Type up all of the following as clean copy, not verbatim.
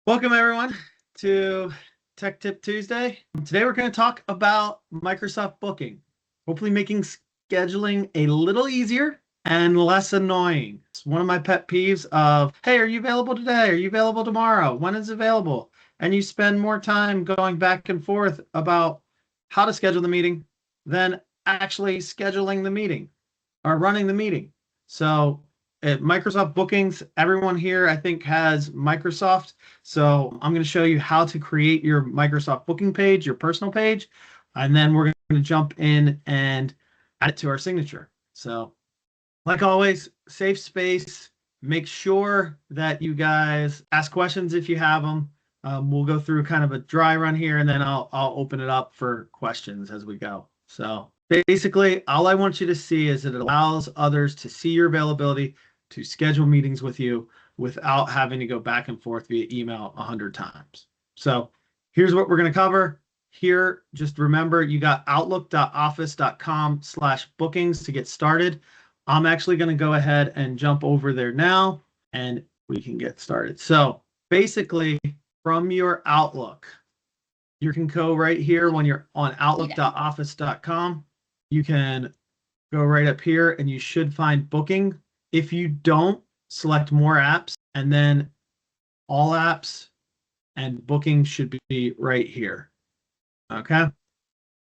Welcome everyone to Tech Tip Tuesday. Today we're going to talk about Microsoft Booking, hopefully making scheduling a little easier and less annoying. It's one of my pet peeves of, hey, are you available today? Are you available tomorrow? When is it available? And you spend more time going back and forth about how to schedule the meeting than actually scheduling the meeting or running the meeting. So at Microsoft Bookings, everyone here I think has Microsoft. So I'm going to show you how to create your Microsoft booking page, your personal page, and then we're going to jump in and add it to our signature. So like always, safe space. Make sure that you guys ask questions if you have them. We'll go through kind of a dry run here, and then I'll open it up for questions as we go. So basically, all I want you to see is that it allows others to see your availability to schedule meetings with you without having to go back and forth via email 100 times. So here's what we're going to cover. Here, just remember you got outlook.office.com/bookings to get started. I'm actually going to go ahead and jump over there now and we can get started. So basically from your Outlook, you can go right here when you're on outlook.office.com. You can go right up here and you should find booking. If you don't, select more apps and then all apps and booking should be right here. Okay.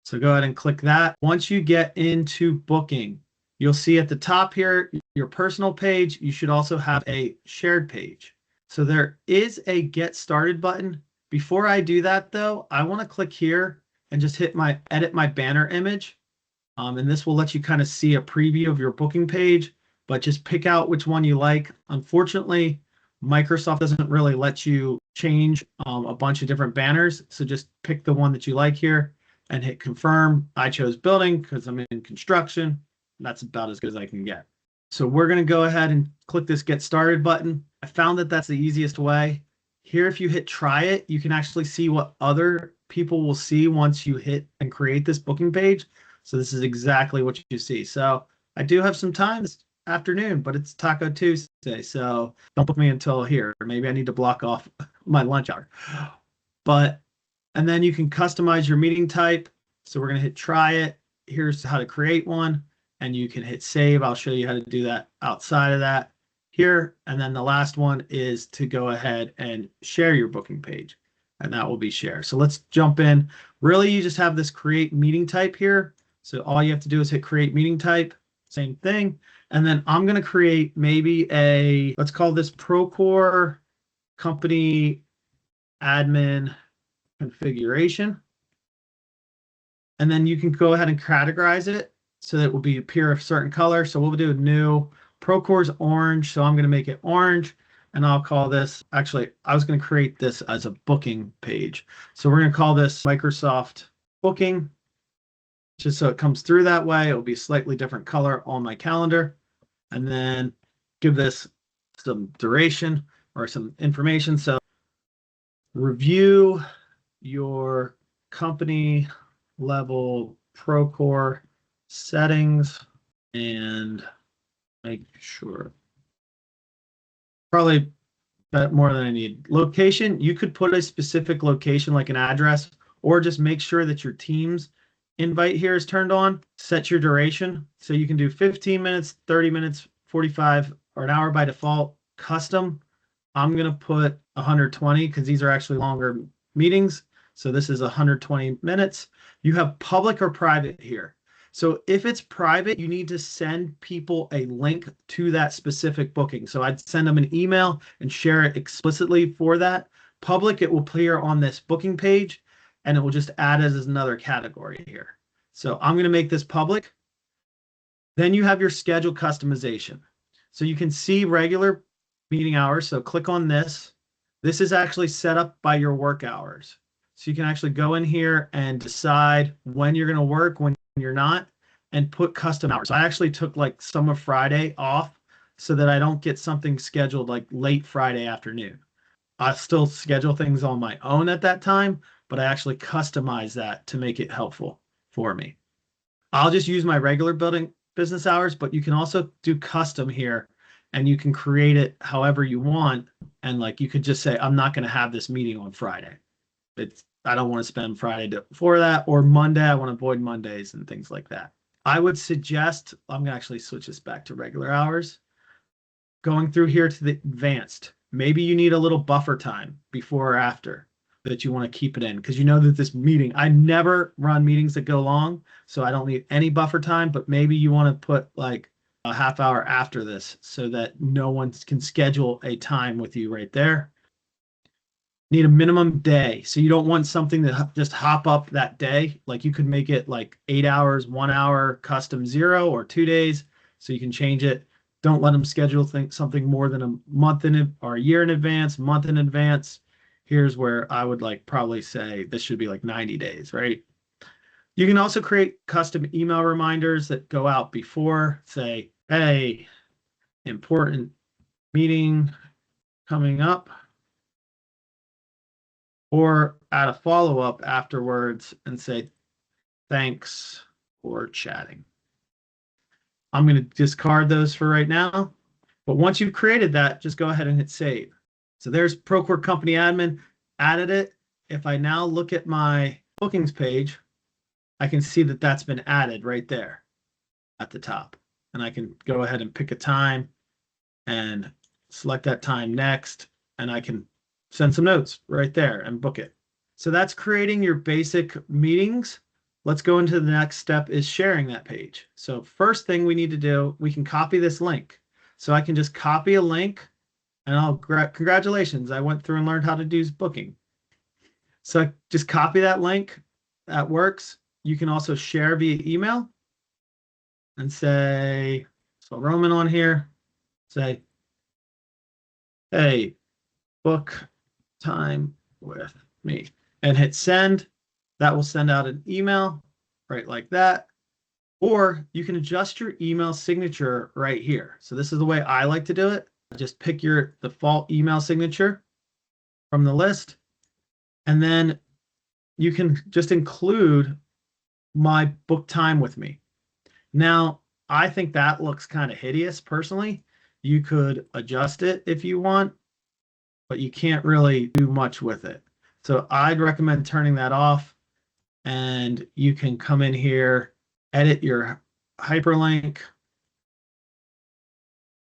So go ahead and click that. Once you get into booking, you'll see at the top here, your personal page. You should also have a shared page. So there is a get started button. Before I do that though, I want to click here and just hit my edit my banner image. And this will let you kind of see a preview of your booking page, but just pick out which one you like. Unfortunately, Microsoft doesn't really let you change a bunch of different banners. So just pick the one that you like here and hit confirm. I chose building because I'm in construction. That's about as good as I can get. So we're going to go ahead and click this get started button. I found that that's the easiest way. Here, if you hit try it, you can actually see what other people will see once you hit and create this booking page. So this is exactly what you see. So I do have some time this afternoon, but it's Taco Tuesday. So don't book me until here. Or maybe I need to block off my lunch hour. And then you can customize your meeting type. So we're going to hit try it. Here's how to create one. And you can hit save. I'll show you how to do that outside of that here. And then the last one is to go ahead and share your booking page. And that will be share. So let's jump in. Really, you just have this create meeting type here. So all you have to do is hit create meeting type. Same thing. And then I'm going to create maybe let's call this Procore company admin configuration. And then you can go ahead and categorize it so that it will be appear a certain color. So we'll do new. Procore's orange, so I'm going to make it orange. And I'll call this, actually, I was going to create this as a booking page. So we're going to call this Microsoft Booking, just so it comes through that way. It will be a slightly different color on my calendar. And then give this some duration or some information. So review your company level Procore settings and make sure. Probably more than I need. Location, you could put a specific location like an address, or just make sure that your Teams invite here is turned on. Set your duration. So you can do 15 minutes, 30 minutes, 45, or an hour by default. Custom, I'm going to put 120 because these are actually longer meetings. So this is 120 minutes. You have public or private here. So if it's private, you need to send people a link to that specific booking. So I'd send them an email and share it explicitly for that. Public, it will appear on this booking page and it will just add as another category here. So I'm going to make this public. Then you have your schedule customization. So you can see regular meeting hours. So click on this. This is actually set up by your work hours. So you can actually go in here and decide when you're going to work, when you're not, and put custom hours. So I actually took like some of Friday off so that I don't get something scheduled like late Friday afternoon. I still schedule things on my own at that time, but I actually customize that to make it helpful for me. I'll just use my regular business hours, but you can also do custom here and you can create it however you want And like you could just say, I'm not going to have this meeting on Friday. I don't want to spend Friday before that, or Monday. I want to avoid Mondays and things like that. I would suggest, I'm going to actually switch this back to regular hours. Going through here to the advanced, maybe you need a little buffer time before or after that you want to keep it in, because you know that this meeting, I never run meetings that go long, so I don't need any buffer time, but maybe you want to put like a half hour after this so that no one can schedule a time with you right there. Need a minimum day. So you don't want something that just hop up that day. Like you could make it like 8 hours, 1 hour, custom 0 or 2 days. So you can change it. Don't let them schedule something more than a month or a year in advance, month in advance. Here's where I would like probably say this should be like 90 days, right? You can also create custom email reminders that go out before, say, hey, important meeting coming up, or add a follow-up afterwards and say, thanks for chatting. I'm going to discard those for right now. But once you've created that, just go ahead and hit save. So there's Procore Company Admin, added it. If I now look at my bookings page, I can see that that's been added right there at the top. And I can go ahead and pick a time and select that time next, and I can send some notes right there and book it. So that's creating your basic meetings. Let's go into the next step, is sharing that page. So first thing we need to do, we can copy this link. So I can just copy a link and congratulations, I went through and learned how to do booking. So I just copy that link, that works. You can also share via email and say, so Roman on here, say, hey, book time with me, and hit send. That will send out an email right like that. Or you can adjust your email signature right here. So this is the way I like to do it. Just pick your default email signature from the list, and then you can just include my book time with me. Now, I think that looks kind of hideous personally. You could adjust it if you want, but you can't really do much with it. So I'd recommend turning that off, and you can come in here, edit your hyperlink.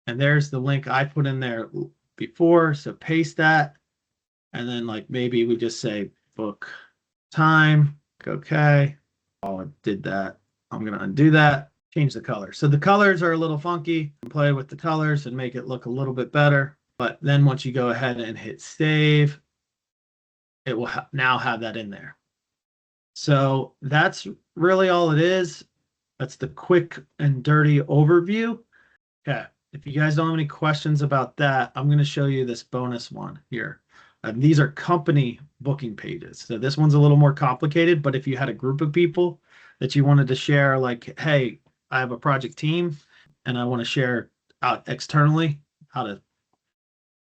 And there's the link I put in there before. So paste that. And then like maybe we just say book time. Okay. Oh, I did that. I'm going to undo that. Change the color. So the colors are a little funky. Play with the colors and make it look a little bit better. But then once you go ahead and hit save, it will now have that in there. So that's really all it is. That's the quick and dirty overview. Okay. If you guys don't have any questions about that, I'm going to show you this bonus one here. These are company booking pages. So this one's a little more complicated, but if you had a group of people that you wanted to share, like, hey, I have a project team and I want to share out externally how to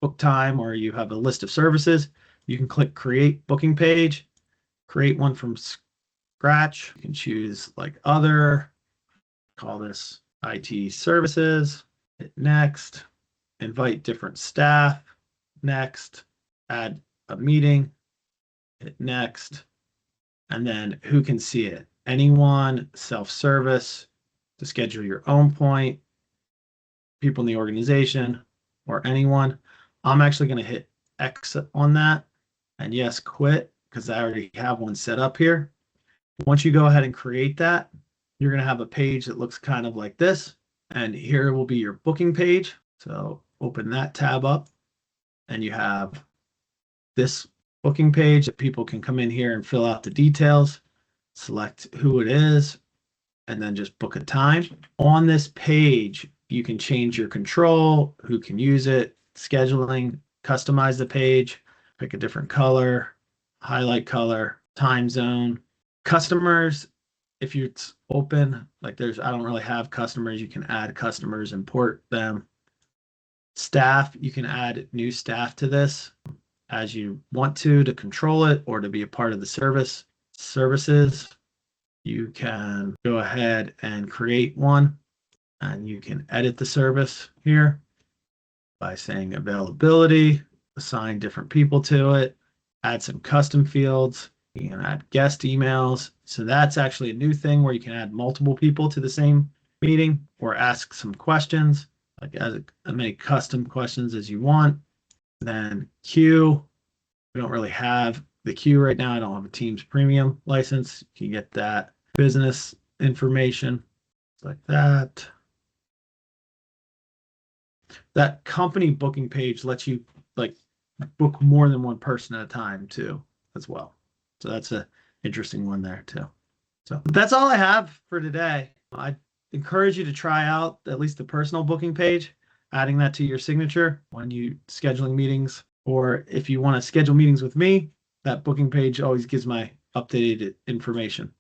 book time, or you have a list of services, you can click create booking page, create one from scratch. You can choose like other, call this IT services, hit next, invite different staff, next, add a meeting, hit next, and then who can see it? Anyone, self-service, to schedule your own point, people in the organization, or anyone. I'm actually going to hit X on that, and yes, quit, because I already have one set up here. Once you go ahead and create that, you're going to have a page that looks kind of like this, and here will be your booking page. So open that tab up, and you have this booking page that people can come in here and fill out the details, select who it is, and then just book a time. On this page, you can change your control, who can use it, scheduling, customize the page, pick a different color, highlight color, time zone. Customers, if it's open, like I don't really have customers, you can add customers, import them. Staff, you can add new staff to this as you want to control it or to be a part of the service. Services, you can go ahead and create one, and you can edit the service here by saying availability, assign different people to it, add some custom fields. You can add guest emails. So that's actually a new thing where you can add multiple people to the same meeting or ask some questions, like as many custom questions as you want. Then queue. We don't really have the queue right now. I don't have a Teams premium license. You can get that business information like that. That company booking page lets you like book more than one person at a time too, as well. So that's a interesting one there too. So that's all I have for today. I encourage you to try out at least the personal booking page, adding that to your signature when you scheduling meetings, or if you want to schedule meetings with me, that booking page always gives my updated information.